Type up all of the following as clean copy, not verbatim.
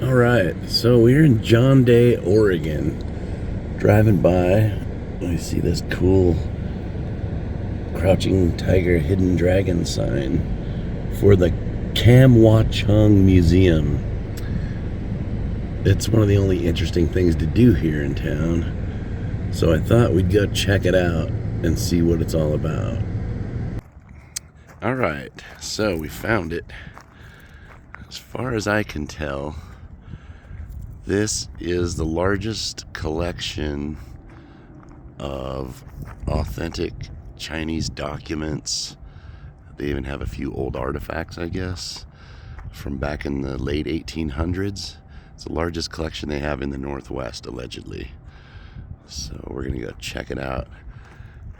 All right, so we're in John Day, Oregon. Driving by, we see this cool Crouching Tiger, Hidden Dragon sign for the Kam WA Chung Museum. It's one of the only interesting things to do here in town, so I thought we'd go check it out and see what it's all about. All right, so we found it. As far as I can tell, this is the largest collection of authentic Chinese documents. They even have a few old artifacts, I guess, from back in the late 1800s. It's the largest collection they have in the Northwest, allegedly. So we're gonna go check it out.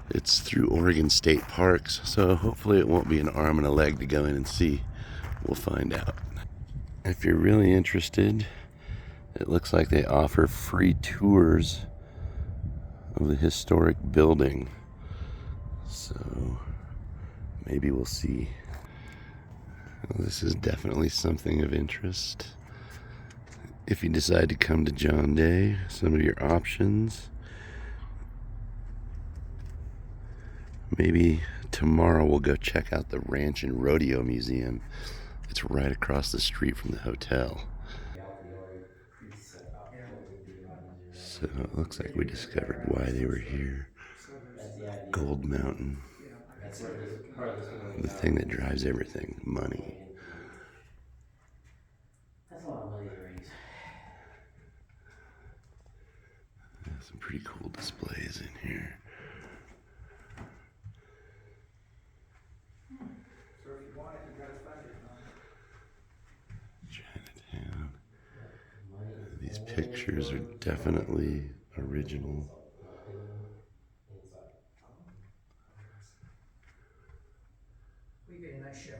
It's through Oregon State Parks, so hopefully it won't be an arm and a leg to go in and see. We'll find out. If you're really interested, it looks like they offer free tours of the historic building. So maybe we'll see. Well, this is definitely something of interest. If you decide to come to John Day, some of your options. Maybe tomorrow we'll go check out the Ranch and Rodeo Museum. It's right across the street from the hotel. So it looks like we discovered why they were here. Gold Mountain. The thing that drives everything, money. Some pretty cool displays in here. Chinatown. These pictures are definitely original. We get a nice shell.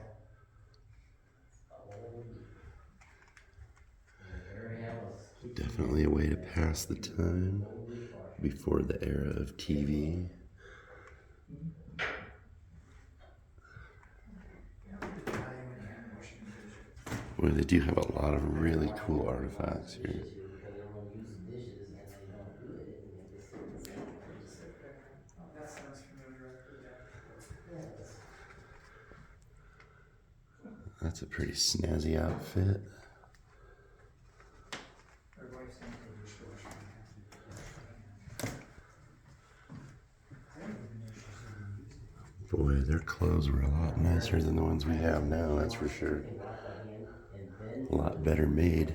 Definitely a way to pass the time before the era of TV. Well, they do have a lot of really cool artifacts here. That's a pretty snazzy outfit. Boy, their clothes were a lot nicer than the ones we have now, that's for sure. A lot better made.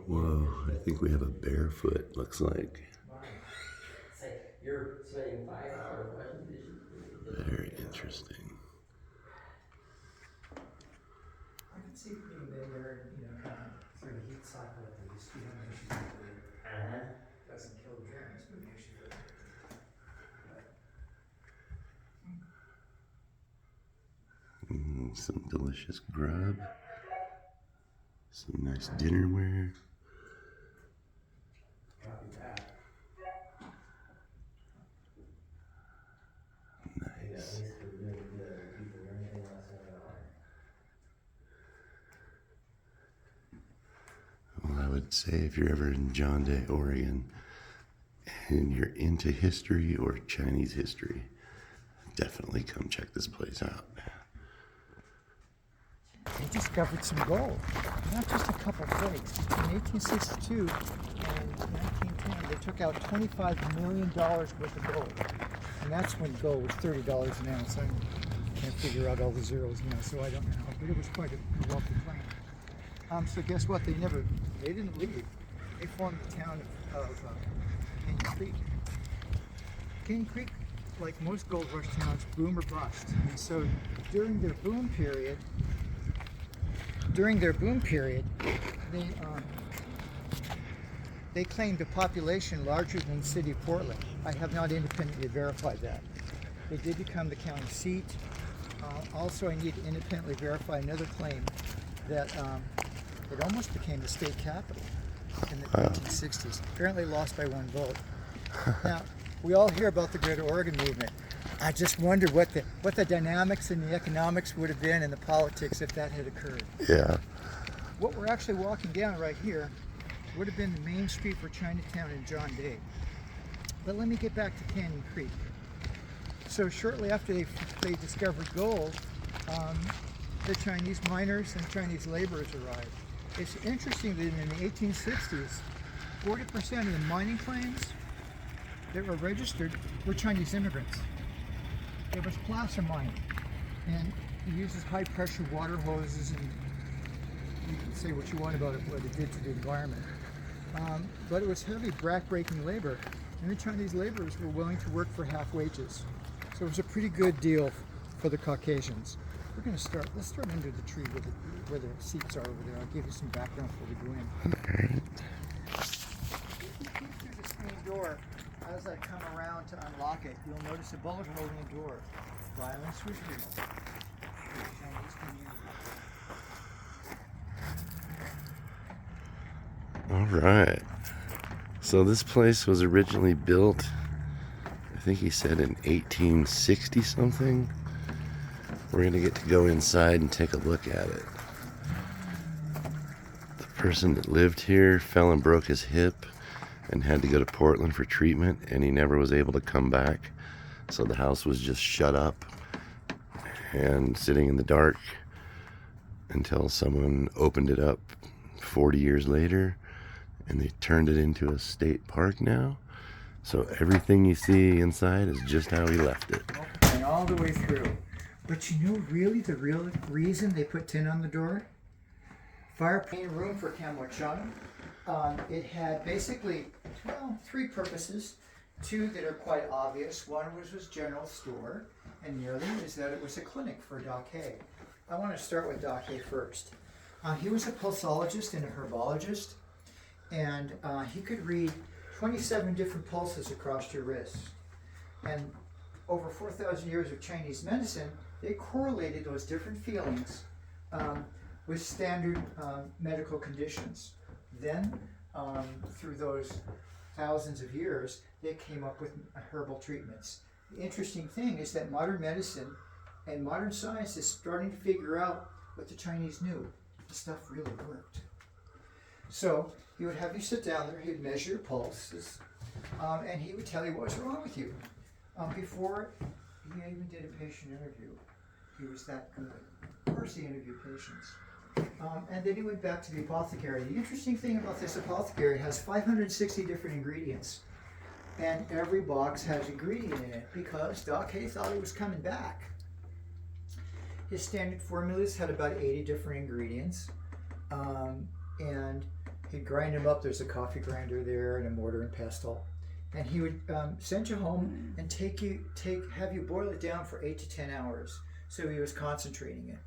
Whoa, I think we have a barefoot, looks like. Very interesting. I can see being there, kind of through the heat cycle at least. You have issues with it. Doesn't kill the germs, but the issue with it. Some delicious grub. Some nice dinnerware. Copy that. Nice. Well, I would say if you're ever in John Day, Oregon, and you're into history or Chinese history, definitely come check this place out. They discovered some gold, not just a couple flakes. Between 1862 and 1910, they took out $25 million worth of gold. And that's when gold was $30 an ounce. I can't figure out all the zeros now, so I don't know. But it was quite a wealthy claim. So guess what? They didn't leave. They formed the town of Canyon Creek. Canyon Creek, like most gold rush towns, boom or bust. And so during their boom period, they claimed a population larger than the city of Portland. I have not independently verified that. They did become the county seat. Also, I need to independently verify another claim that it almost became the state capital in the 1960s. Apparently lost by one vote. Now, we all hear about the Greater Oregon movement. I just wonder what the dynamics and the economics would have been and the politics if that had occurred. Yeah. what we're actually walking down right here would have been the main street for Chinatown in John Day. But let me get back to Canyon Creek. So shortly after they discovered gold, the Chinese miners and Chinese laborers arrived. It's interesting that in the 1860s, 40% of the mining claims that were registered were Chinese immigrants. It was placer mining, and it uses high pressure water hoses, and you can say what you want about it, what it did to the environment. But it was heavy back-breaking labor, and the Chinese laborers were willing to work for half wages. So it was a pretty good deal for the Caucasians. We're going to start, let's start under the tree where the seats are over there. I'll give you some background before we go in. Okay. If you peek through the screen door, as I come around to unlock it, you'll notice a bullet hole in the door. Violence was real. The Chinese community. All right. So this place was originally built, I think he said in 1860 something. We're gonna get to go inside and take a look at it. The person that lived here fell and broke his hip and had to go to Portland for treatment, and he never was able to come back. So the house was just shut up and sitting in the dark until someone opened it up 40 years later, and they turned it into a state park now. So everything you see inside is just how he left it. And all the way through. But you know really the real reason they put tin on the door? Fireplace room for Kam WA Chung. It had basically, well, three purposes. Two that are quite obvious. One was general store, and the other is that it was a clinic for Doc Hay. I want to start with Doc Hay first. He was a pulsologist and a herbologist, and he could read 27 different pulses across your wrist. And over 4,000 years of Chinese medicine, they correlated those different feelings with standard medical conditions. Then, through those thousands of years, they came up with herbal treatments. The interesting thing is that modern medicine and modern science is starting to figure out what the Chinese knew. The stuff really worked. So he would have you sit down there, he'd measure your pulses, and he would tell you what was wrong with you. Before he even did a patient interview, he was that good. Of course he interviewed patients. And then he went back to the apothecary. The interesting thing about this apothecary, it has 560 different ingredients. And every box has ingredient in it because Doc Hay thought he was coming back. His standard formulas had about 80 different ingredients. And he'd grind them up. There's a coffee grinder there and a mortar and pestle. And he would send you home and have you boil it down for 8 to 10 hours. So he was concentrating it.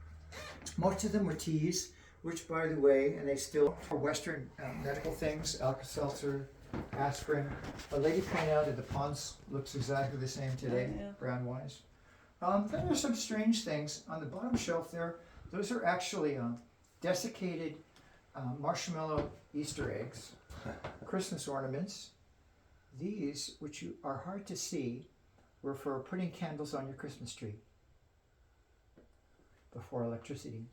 Most of them were teas, which, by the way, and they still are Western medical things, Alka-Seltzer, aspirin. A lady pointed out that the Pond's looks exactly the same today, brown-wise. Then there's some strange things. On the bottom shelf there, those are actually desiccated marshmallow Easter eggs, Christmas ornaments. These, which are hard to see, were for putting candles on your Christmas tree before electricity.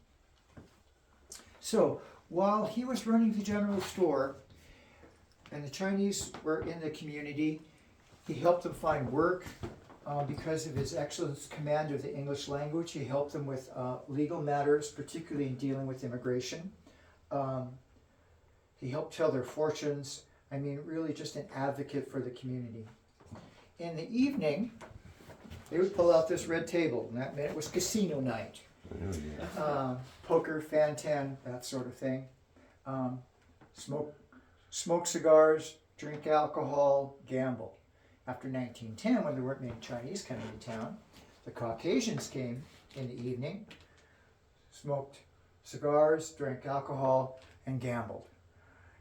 So while he was running the general store and the Chinese were in the community, he helped them find work because of his excellent command of the English language. He helped them with legal matters, particularly in dealing with immigration. He helped tell their fortunes. I mean, really just an advocate for the community. In the evening, they would pull out this red table, and that meant it was casino night. Poker, fan-tan, that sort of thing. Smoke cigars, drink alcohol, gamble. After 1910, when there weren't many Chinese coming to town, the Caucasians came in the evening, smoked cigars, drank alcohol, and gambled.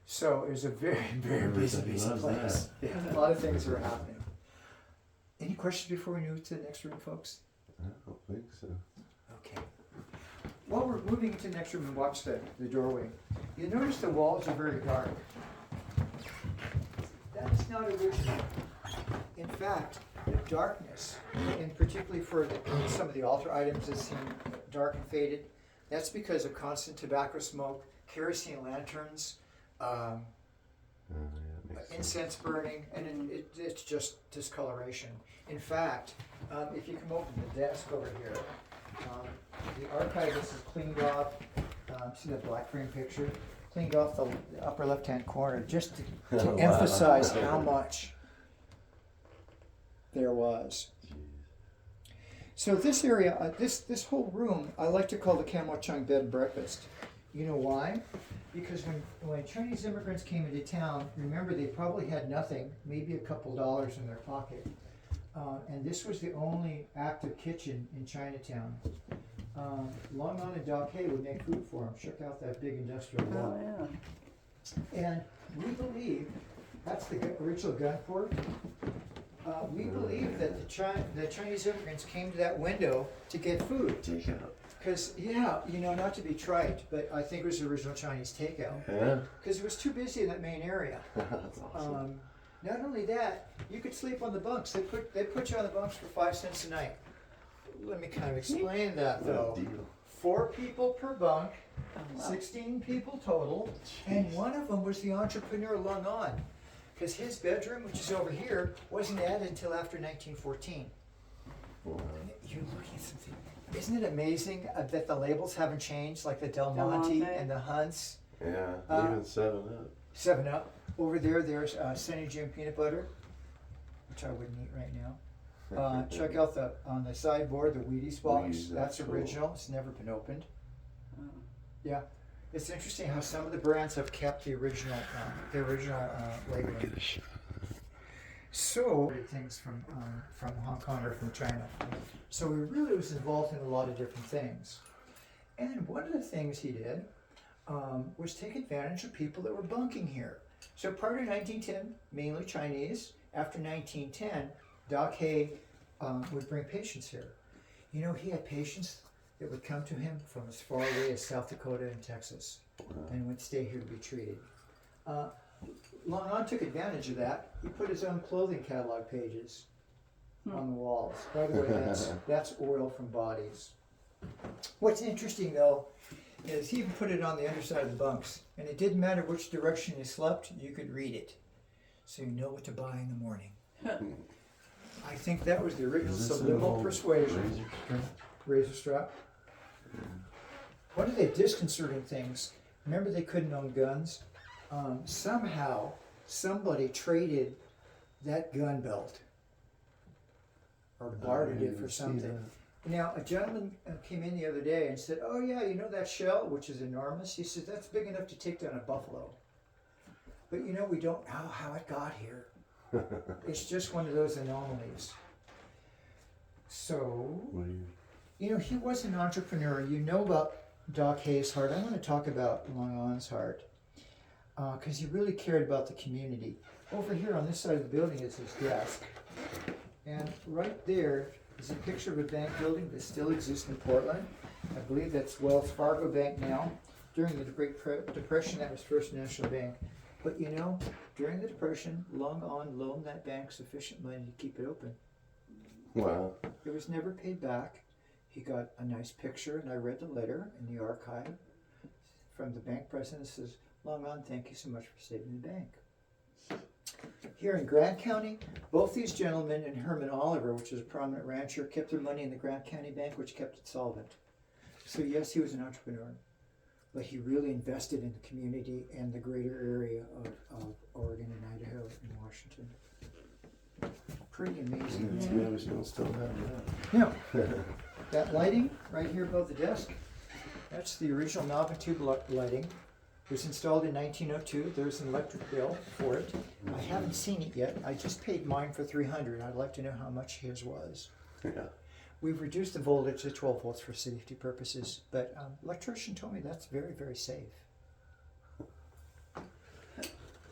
So it was a very, very busy place. Yeah, a lot of things were happening. Any questions before we move to the next room, folks? I don't think so. Okay. While we're moving into the next room and watch the doorway, you notice the walls are very dark. That is not original. In fact, the darkness, and particularly for some of the altar items that seem dark and faded, That's because of constant tobacco smoke, kerosene lanterns, incense burning, and it's just discoloration. In fact, if you come over to the desk over here, the archivist has cleaned off, see that black frame picture? Cleaned off the upper left-hand corner just to emphasize how much there was. So this area, this whole room, I like to call the Kam WA Chung bed and breakfast. You know why? Because when Chinese immigrants came into town, remember they probably had nothing, maybe a couple dollars in their pocket. And this was the only active kitchen in Chinatown. Long On and Doc Hay would make food for them. Check out that big industrial block. Oh, yeah. And we believe, that's the original gun port. We believe that the Chinese immigrants came to that window to get food. Takeout. Because, yeah, you know, not to be trite, but I think it was the original Chinese takeout. Yeah. Because it was too busy in that main area. That's awesome. Not only that, you could sleep on the bunks. They put you on the bunks for 5 cents a night. Let me kind of explain that though. What a deal. 4 people per bunk, Oh, wow. 16 people total, and one of them was the entrepreneur Long On. Because his bedroom, which is over here, wasn't added until after 1914. Wow. You're looking at something. Isn't it amazing that the labels haven't changed, like the Del Del Monte Monte. and the Hunts? Yeah, even 7-Up. 7-Up. Over there, there's Sunny Jim peanut butter, which I wouldn't eat right now. Check out on the sideboard, the Wheaties box. Wheaties, That's that's cool. original. It's never been opened. Oh. Yeah, it's interesting how some of the brands have kept the original labeling. So things from Hong Kong or from China. So he really was involved in a lot of different things. And one of the things he did was take advantage of people that were bunking here. So prior to 1910, mainly Chinese. After 1910, Doc Hay would bring patients here. You know, he had patients that would come to him from as far away as South Dakota and Texas and would stay here to be treated. Long On took advantage of that. He put his own clothing catalog pages on the walls. By the way, that's oil from bodies. What's interesting though is he even put it on the underside of the bunks, and it didn't matter which direction you slept, you could read it, so you know what to buy in the morning. I think that was the original subliminal persuasion. Razor strap. One of the disconcerting things, remember they couldn't own guns? Somehow, somebody traded that gun belt or bartered it for something. Now, a gentleman came in the other day and said, oh yeah, you know that shell, which is enormous? He said, that's big enough to take down a buffalo. But you know, we don't know how it got here. It's just one of those anomalies. So, you know, he was an entrepreneur. You know about Doc Hay's heart. I want to talk about Long On's heart because he really cared about the community. Over here on this side of the building is his desk. And right there is a picture of a bank building that still exists in Portland. I believe that's Wells Fargo Bank now. During the Great Depression, that was First National Bank. But you know, during the Depression, Long On loaned that bank sufficient money to keep it open. Wow. It was never paid back. He got a nice picture, and I read the letter in the archive from the bank president. It says, Long On, thank you so much for saving the bank. Here in Grant County, both these gentlemen and Herman Oliver, which is a prominent rancher, kept their money in the Grant County Bank, which kept it solvent. So yes, he was an entrepreneur, but he really invested in the community and the greater area of Oregon and Idaho and Washington. Pretty amazing. Yeah, we still have that. Yeah. That lighting right here above the desk, that's the original knob and tube lighting. It was installed in 1902. There's an electric bill for it. I haven't seen it yet. I just paid mine for $300. I'd like to know how much his was. Yeah. We've reduced the voltage to 12 volts for safety purposes, but electrician told me that's very, very safe.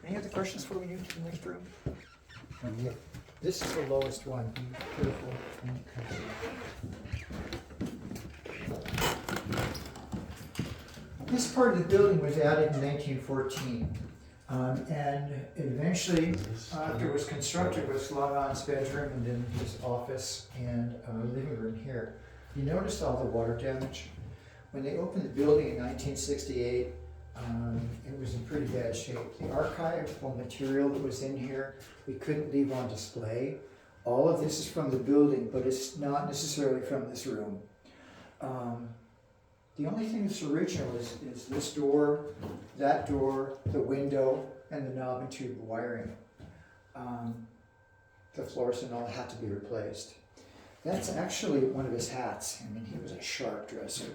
Any other questions before we move to the next room? Okay. This is the lowest one. Be careful when it comes in. This part of the building was added in 1914, and eventually, after it was constructed, was Long On's bedroom and then his office and living room here. You notice all the water damage? When they opened the building in 1968, it was in pretty bad shape. The archival material that was in here, we couldn't leave on display. All of this is from the building, but it's not necessarily from this room. The only thing that's original is this door, that door, the window, and the knob and tube wiring. The floors and all had to be replaced. That's actually one of his hats. I mean, he was a sharp dresser.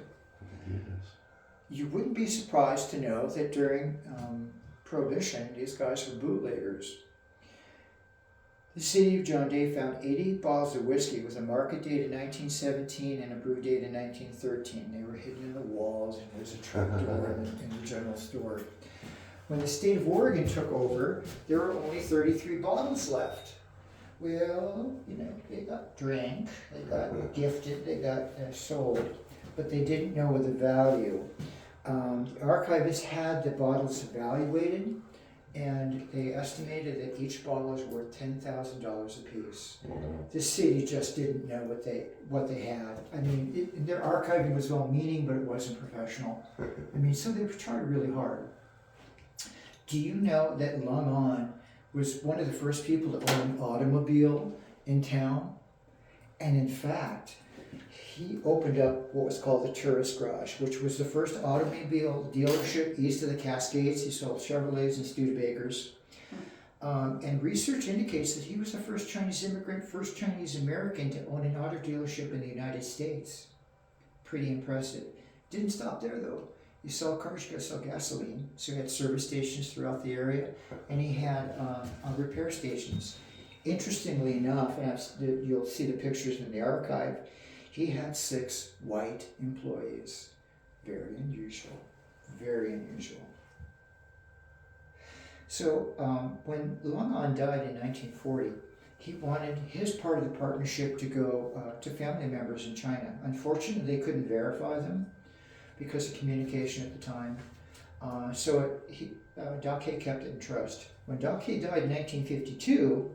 You wouldn't be surprised to know that during Prohibition, these guys were bootleggers. The city of John Day found 80 bottles of whiskey with a market date in 1917 and a brew date in 1913. They were hidden in the walls, and there was a trap door in the general store. When the state of Oregon took over, there were only 33 bottles left. Well, you know, they got drank, they got gifted, they got sold, but they didn't know the value. The archivists had the bottles evaluated, and they estimated that each bottle was worth $10,000 a piece. The city just didn't know what they had. I mean, their archiving was well-meaning, but it wasn't professional. I mean, so they tried really hard. Do you know that Lung On was one of the first people to own an automobile in town? And in fact, he opened up what was called the Tourist Garage, which was the first automobile dealership east of the Cascades. He sold Chevrolets and Studebakers. And research indicates that he was the first Chinese immigrant, first Chinese American to own an auto dealership in the United States. Pretty impressive. Didn't stop there though. You saw cars, you could sell gasoline, so he had service stations throughout the area, and he had repair stations. Interestingly enough, and you'll see the pictures in the archive, he had 6 white employees. Very unusual, very unusual. So when Lung On died in 1940, he wanted his part of the partnership to go to family members in China. Unfortunately, they couldn't verify them because of communication at the time. Doc Hay kept it in trust. When Doc Hay died in 1952,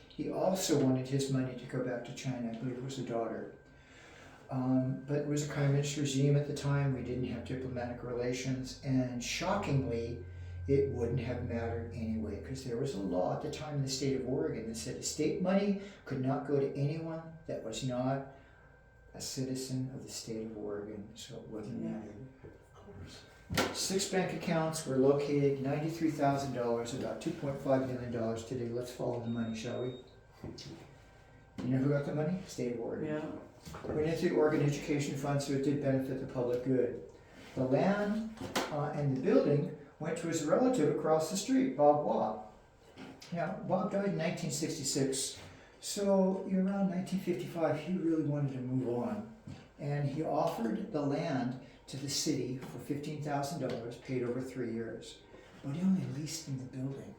he also wanted his money to go back to China. I believe it was a daughter. But it was a communist regime at the time. We didn't have diplomatic relations, and shockingly, it wouldn't have mattered anyway, because there was a law at the time in the state of Oregon that said estate money could not go to anyone that was not a citizen of the state of Oregon, so it wouldn't matter. Of course. 6 bank accounts were located, $93,000, about $2.5 million today. Let's follow the money, shall we? You know who got the money? State of Oregon. Yeah. Went into the Oregon Education Fund, so it did benefit the public good. The land and the building went to his relative across the street, Bob Wa. Now, Bob died in 1966, so around 1955, he really wanted to move on. And he offered the land to the city for $15,000, paid over 3 years. But he only leased in the building.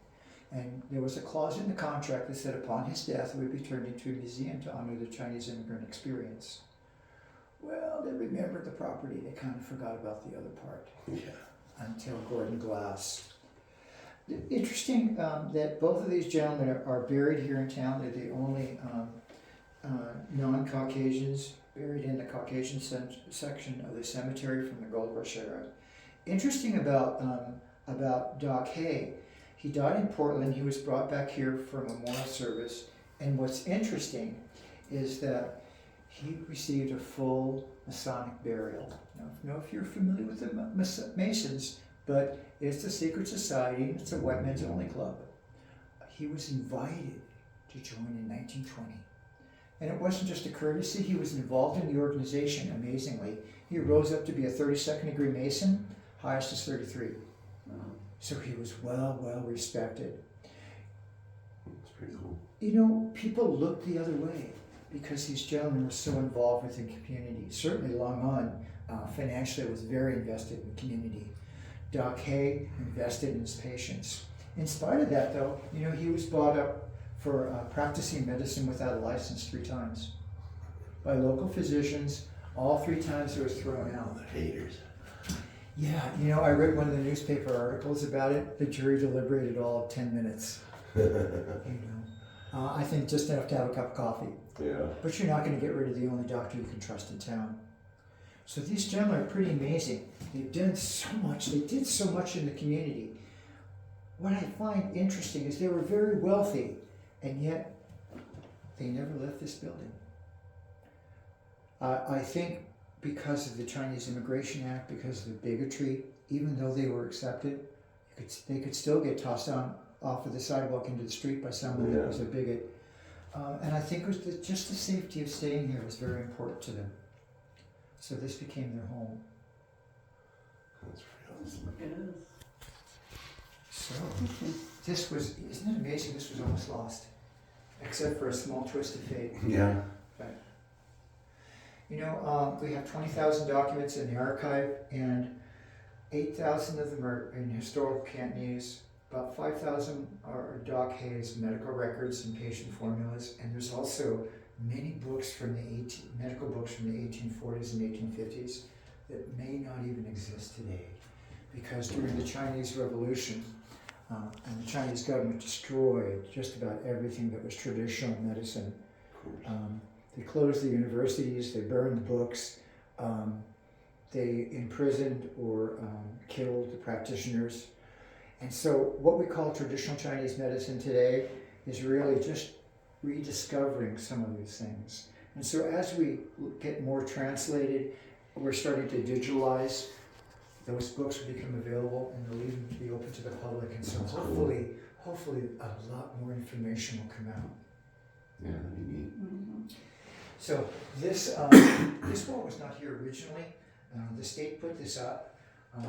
And there was a clause in the contract that said upon his death, it would be turned into a museum to honor the Chinese immigrant experience. Well, they remembered the property. They kind of forgot about the other part. Yeah. Until Gordon Glass. Interesting that both of these gentlemen are buried here in town. They're the only non-Caucasians buried in the Caucasian section of the cemetery from the Gold Rush era. Interesting about Doc Hay. He died in Portland. He was brought back here for a memorial service. And what's interesting is that he received a full Masonic burial. Now, I don't know if you're familiar with the Masons, but it's a secret society. It's a white men's only club. He was invited to join in 1920. And it wasn't just a courtesy. He was involved in the organization, amazingly. He rose up to be a 32nd degree Mason, highest is 33. So he was well respected. That's pretty cool. You know, people looked the other way because these gentlemen were so involved with the community. Certainly Lung On financially was very invested in the community. Doc Hay invested in his patients. In spite of that though, you know, he was brought up for practicing medicine without a license 3 times by local physicians. All 3 times it was thrown out. The haters. Yeah, you know, I read one of the newspaper articles about it. The jury deliberated all of 10 minutes. You know, I think just enough to have a cup of coffee. Yeah. But you're not going to get rid of the only doctor you can trust in town. So these gentlemen are pretty amazing. They've done so much. They did so much in the community. What I find interesting is they were very wealthy, and yet they never left this building. I think because of the Chinese Immigration Act, because of the bigotry, even though they were accepted, they could still get tossed down off of the sidewalk into the street by someone that was a bigot. And I think it was just the safety of staying here was very important to them. So this became their home. That's real. It is. So this was, isn't it amazing? This was almost lost, except for a small twist of fate. Yeah. But, you know, we have 20,000 documents in the archive, and 8,000 of them are in historical Cantonese. About 5,000 are Doc Hayes medical records and patient formulas, and there's also many books from the medical books from the 1840s and 1850s that may not even exist today, because during the Chinese Revolution, and the Chinese government destroyed just about everything that was traditional medicine. They closed the universities, they burned the books, they imprisoned or killed the practitioners. And so what we call traditional Chinese medicine today is really just rediscovering some of these things. And so as we get more translated, we're starting to digitalize. Those books will become available, and they'll even be open to the public. And so hopefully a lot more information will come out. Yeah, that'd be neat. Mm-hmm. So this wall was not here originally. The state put this up.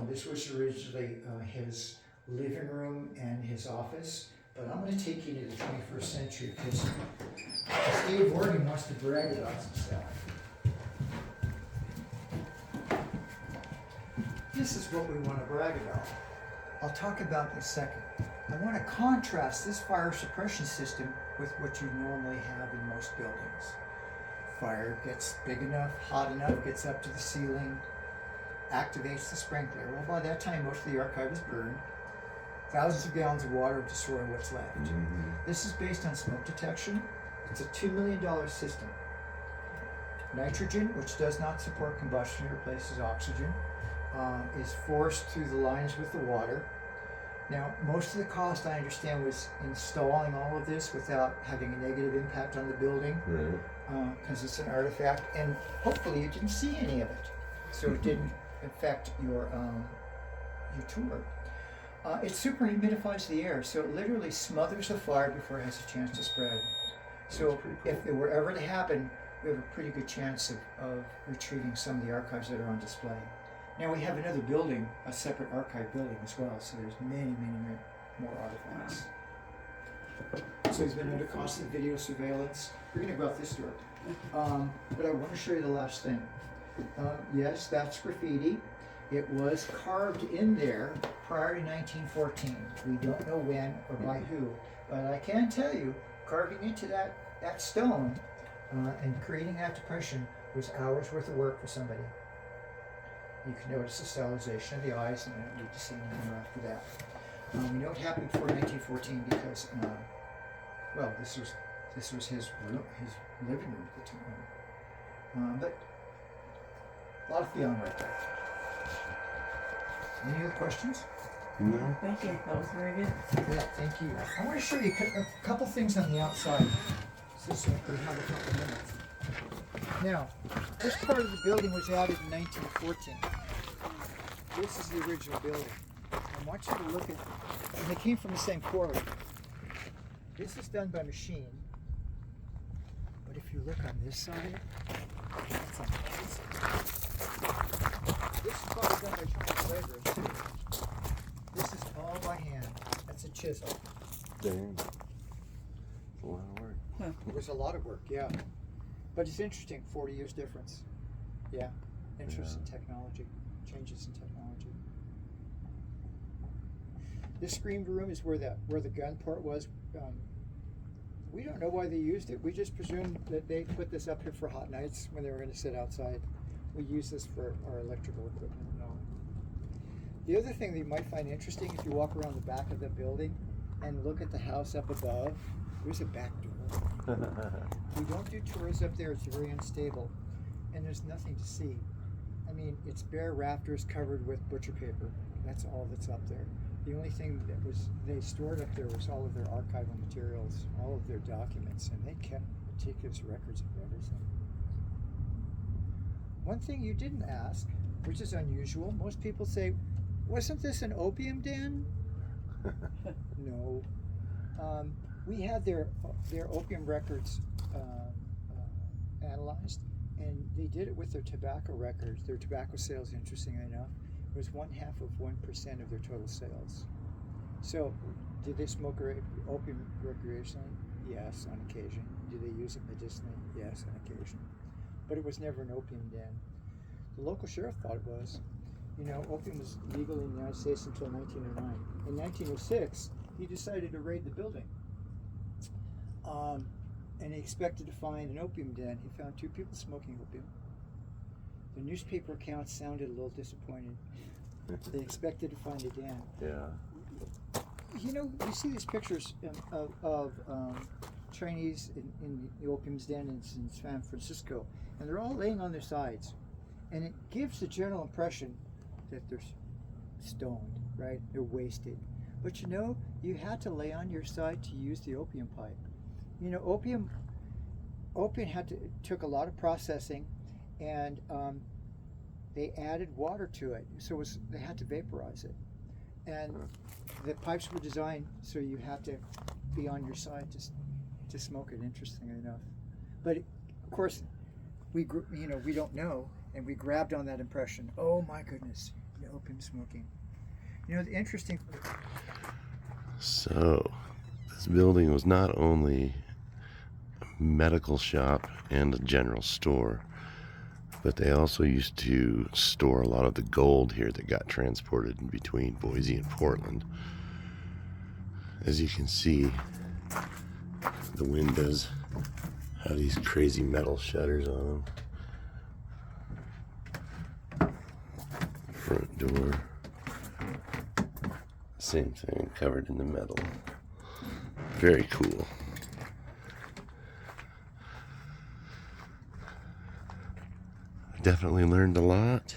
This was originally his living room and his office. But I'm going to take you to the 21st century because Dave Morgan wants to brag about some stuff. This is what we want to brag about. I'll talk about in a second. I want to contrast this fire suppression system with what you normally have in most buildings. Fire gets big enough, hot enough, gets up to the ceiling, activates the sprinkler. Well, by that time, most of the archive is burned. Thousands of gallons of water destroy what's left. Mm-hmm. This is based on smoke detection. It's a $2 million system. Nitrogen, which does not support combustion, replaces oxygen, is forced through the lines with the water. Now, most of the cost, I understand, was installing all of this without having a negative impact on the building, because it's an artifact, and hopefully you didn't see any of it, so it didn't affect your tour. It super humidifies the air, so it literally smothers the fire before it has a chance to spread. So if it were ever to happen, we have a pretty good chance of retrieving some of the archives that are on display. Now we have another building, a separate archive building as well, so there's many more artifacts. So he's been under constant video surveillance. We're going to go out this door. But I want to show you the last thing. Yes, that's graffiti. It was carved in there prior to 1914. We don't know when or by who, but I can tell you, carving into that stone and creating that depression was hours worth of work for somebody. You can notice the stylization of the eyes, and I don't need to see anything more after that. We know it happened before 1914 because, well, this was his living room at the time. But a lot of feeling right there. Any other questions? No. Thank you. That was very good. Yeah, thank you. I want to show you a couple things on the outside. So we have a couple minutes. Now, this part of the building was added in 1914. This is the original building. I want you to look at, and they came from the same quarry. This is done by machine. But if you look on this side, that's amazing. This is probably done by Chinese laborers too. This is all by hand. That's a chisel. Damn. It's a lot of work. It was a lot of work, yeah. But it's interesting, 40 years difference. Yeah, interest in technology, changes in technology. This screened room is where the gun port was. We don't know why they used it. We just presume that they put this up here for hot nights when they were going to sit outside. We use this for our electrical equipment and all. The other thing that you might find interesting, if you walk around the back of the building and look at the house up above, there's a back door. We don't do tours up there, it's very unstable. And there's nothing to see. And mean, it's bare rafters covered with butcher paper. That's all that's up there. The only thing that they stored up there was all of their archival materials, all of their documents, and they kept meticulous records of everything. One thing you didn't ask, which is unusual, most people say, wasn't this an opium den? No. We had their opium records analyzed, and they did it with their tobacco records. Their tobacco sales, interestingly enough, was 0.5% of their total sales. So, did they smoke opium recreationally? Yes, on occasion. Did they use it medicinally? Yes, on occasion. But it was never an opium den. The local sheriff thought it was. You know, opium was legal in the United States until 1909. In 1906, he decided to raid the building. And he expected to find an opium den. He found 2 people smoking opium. The newspaper accounts sounded a little disappointed. They expected to find a den. Yeah. You know, you see these pictures of trainees in the opium's den in San Francisco, and they're all laying on their sides. And it gives the general impression that they're stoned, right? They're wasted. But you know, you had to lay on your side to use the opium pipe. You know, opium took a lot of processing, and they added water to it, so they had to vaporize it. And the pipes were designed so you had to be on your side to smoke it. Interestingly enough, but of course, we don't know, and we grabbed on that impression. Oh my goodness, opium smoking. You know, the interesting. So, this building was not only a medical shop and a general store, but they also used to store a lot of the gold here that got transported in between Boise and Portland. As you can see, the windows have these crazy metal shutters on them. Front door, same thing, covered in the metal. Very cool. Definitely learned a lot,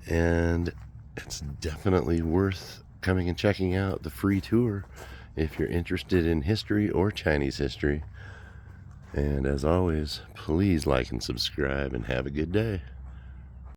and it's definitely worth coming and checking out the free tour if you're interested in history or Chinese history. And as always, please like and subscribe, and have a good day.